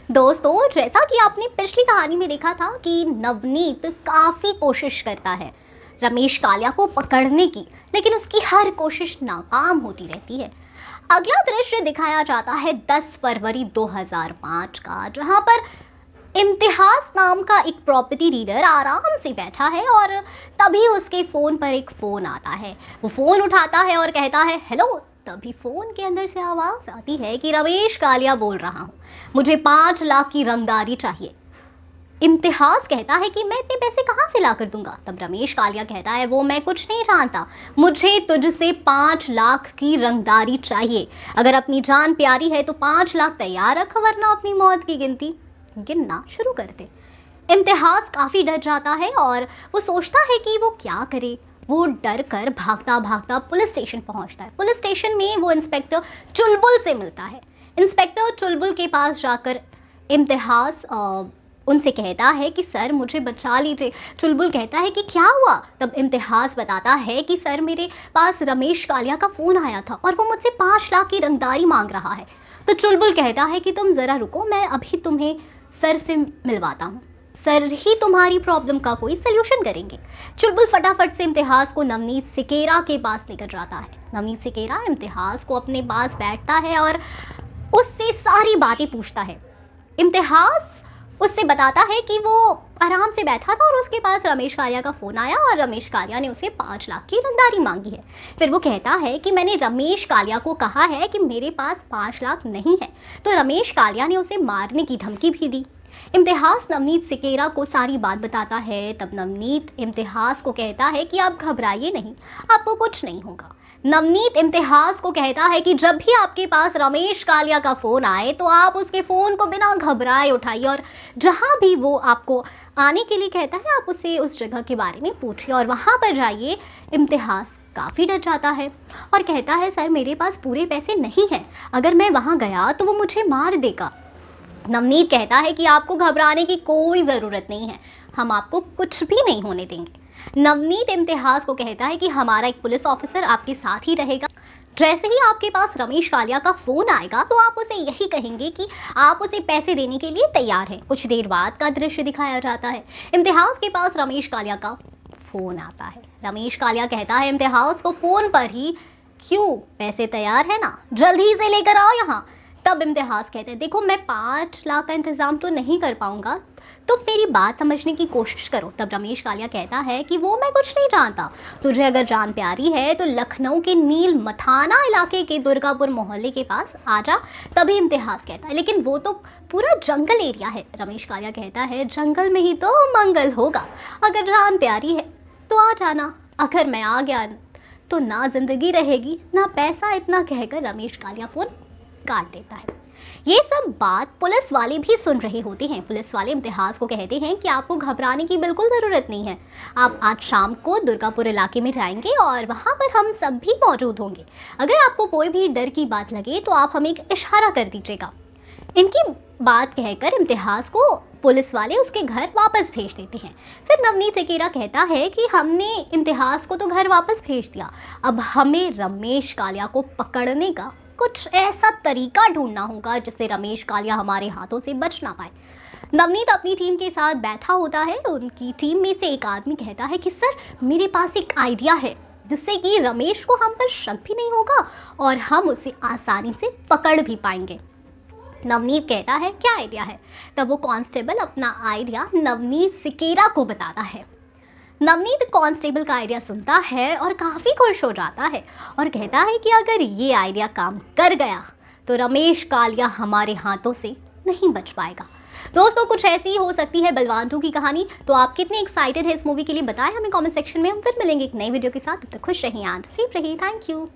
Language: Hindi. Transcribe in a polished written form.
दोस्तों, जैसा कि आपने पिछली कहानी में देखा था कि नवनीत काफ़ी कोशिश करता है रमेश कालिया को पकड़ने की, लेकिन उसकी हर कोशिश नाकाम होती रहती है। अगला दृश्य दिखाया जाता है 10 फरवरी 2005 का, जहां पर इम्तिहास नाम का एक प्रॉपर्टी डीलर आराम से बैठा है और तभी उसके फ़ोन पर एक फ़ोन आता है। वो फ़ोन उठाता है और कहता है हेलो। तभी फ़ोन के अंदर से आवाज़ आती है कि रमेश कालिया बोल रहा हूँ, मुझे 5 लाख की रंगदारी चाहिए। इम्तिहास कहता है कि मैं इतने पैसे कहाँ से ला कर दूंगा। तब रमेश कालिया कहता है वो मैं कुछ नहीं जानता, मुझे तुझसे 5 लाख की रंगदारी चाहिए। अगर अपनी जान प्यारी है तो 5 लाख तैयार रख, वरना अपनी मौत की गिनना शुरू कर दे। इम्तिहास काफ़ी डर जाता है और वो सोचता है कि वो क्या करे। वो डर कर भागता भागता पुलिस स्टेशन पहुंचता है। पुलिस स्टेशन में वो इंस्पेक्टर चुलबुल से मिलता है। इंस्पेक्टर चुलबुल के पास जाकर इम्तिहास उनसे कहता है कि सर मुझे बचा लीजिए। चुलबुल कहता है कि क्या हुआ। तब इम्तिहास बताता है कि सर मेरे पास रमेश कालिया का फ़ोन आया था और वो मुझसे 5 लाख की रंगदारी मांग रहा है। तो चुलबुल कहता है कि तुम ज़रा रुको, मैं अभी तुम्हें सर से मिलवाता हूँ, सर ही तुम्हारी प्रॉब्लम का कोई सल्यूशन करेंगे। चुलबुल फटाफट से इम्तिहास को नवनीत सिकेरा के पास लेकर जाता है। नवनीत सिकेरा इम्तिहास को अपने पास बैठता है और उससे सारी बातें पूछता है। इम्तिहास उससे बताता है कि वो आराम से बैठा था और उसके पास रमेश कालिया का फ़ोन आया और रमेश कालिया ने उसे 5 लाख की रंगदारी मांगी है। फिर वो कहता है कि मैंने रमेश कालिया को कहा है कि मेरे पास 5 लाख नहीं है, तो रमेश कालिया ने उसे मारने की धमकी भी दी। इम्तिहास नवनीत सिकेरा को सारी बात बताता है। तब नवनीत इम्तिहास को कहता है कि आप घबराइए नहीं, आपको कुछ नहीं होगा। नवनीत इम्तिहास को कहता है कि जब भी आपके पास रमेश कालिया का फ़ोन आए तो आप उसके फ़ोन को बिना घबराए उठाइए और जहाँ भी वो आपको आने के लिए कहता है आप उसे उस जगह के बारे में पूछिए और वहाँ पर जाइए। इम्तिहास काफ़ी डर जाता है और कहता है सर मेरे पास पूरे पैसे नहीं हैं, अगर मैं वहाँ गया तो वो मुझे मार देगा। नवनीत कहता है कि आपको घबराने की कोई ज़रूरत नहीं है, हम आपको कुछ भी नहीं होने देंगे। नवनीत इम्तिहास को कहता है कि हमारा एक पुलिस ऑफिसर आपके साथ ही रहेगा। जैसे ही आपके पास रमेश कालिया का फ़ोन आएगा तो आप उसे यही कहेंगे कि आप उसे पैसे देने के लिए तैयार हैं। कुछ देर बाद का दृश्य दिखाया जाता है। इम्तिहास के पास रमेश कालिया का फ़ोन आता है। रमेश कालिया कहता है इम्तिहास को फ़ोन पर ही, क्यों, पैसे तैयार है ना, जल्दी से लेकर आओ यहाँ। तब इम्तिहास कहते हैं देखो मैं 5 लाख का इंतज़ाम तो नहीं कर पाऊँगा, तुम मेरी बात समझने की कोशिश करो। तब रमेश कालिया कहता है कि वो मैं कुछ नहीं जानता, तुझे अगर जान प्यारी है तो लखनऊ के नील मथाना इलाके के दुर्गापुर मोहल्ले के पास आ जा। तभी इम्तिहास कहता है लेकिन वो तो पूरा जंगल एरिया है। रमेश कालिया कहता है जंगल में ही तो मंगल होगा, अगर जान प्यारी है तो आ जाना, अगर मैं आ गया तो ना ज़िंदगी रहेगी ना पैसा। इतना कहकर रमेश कालिया फ़ोन काट देता है। ये सब बात पुलिस वाले भी सुन रहे होते हैं। पुलिस वाले इम्तिहास को कहते हैं कि आपको घबराने की बिल्कुल ज़रूरत नहीं है, आप आज शाम को दुर्गापुर इलाके में जाएंगे और वहाँ पर हम सब भी मौजूद होंगे। अगर आपको कोई भी डर की बात लगे तो आप हमें एक इशारा कर दीजिएगा। इनकी बात कहकर इम्तिहास को पुलिस वाले उसके घर वापस भेज देते हैं। फिर नवनीत सिकेरा कहता है कि हमने इम्तिहास को तो घर वापस भेज दिया, अब हमें रमेश कालिया को पकड़ने का कुछ ऐसा तरीका ढूंढना होगा जिससे रमेश कालिया हमारे हाथों से बच ना पाए। नवनीत अपनी टीम के साथ बैठा होता है। उनकी टीम में से एक आदमी कहता है कि सर मेरे पास एक आइडिया है जिससे कि रमेश को हम पर शक भी नहीं होगा और हम उसे आसानी से पकड़ भी पाएंगे। नवनीत कहता है क्या आइडिया है। तब वो कांस्टेबल अपना आइडिया नवनीत सिकेरा को बताता है। नवनीत कांस्टेबल का आइडिया सुनता है और काफ़ी खुश हो जाता है और कहता है कि अगर ये आइडिया काम कर गया तो रमेश कालिया हमारे हाथों से नहीं बच पाएगा। दोस्तों, कुछ ऐसी ही हो सकती है बलवान 2 की कहानी। तो आप कितने एक्साइटेड है इस मूवी के लिए बताएं हमें कमेंट सेक्शन में। हम फिर मिलेंगे एक नई वीडियो के साथ। तब तक खुश रहिए, सेफ रहिए। Thank you.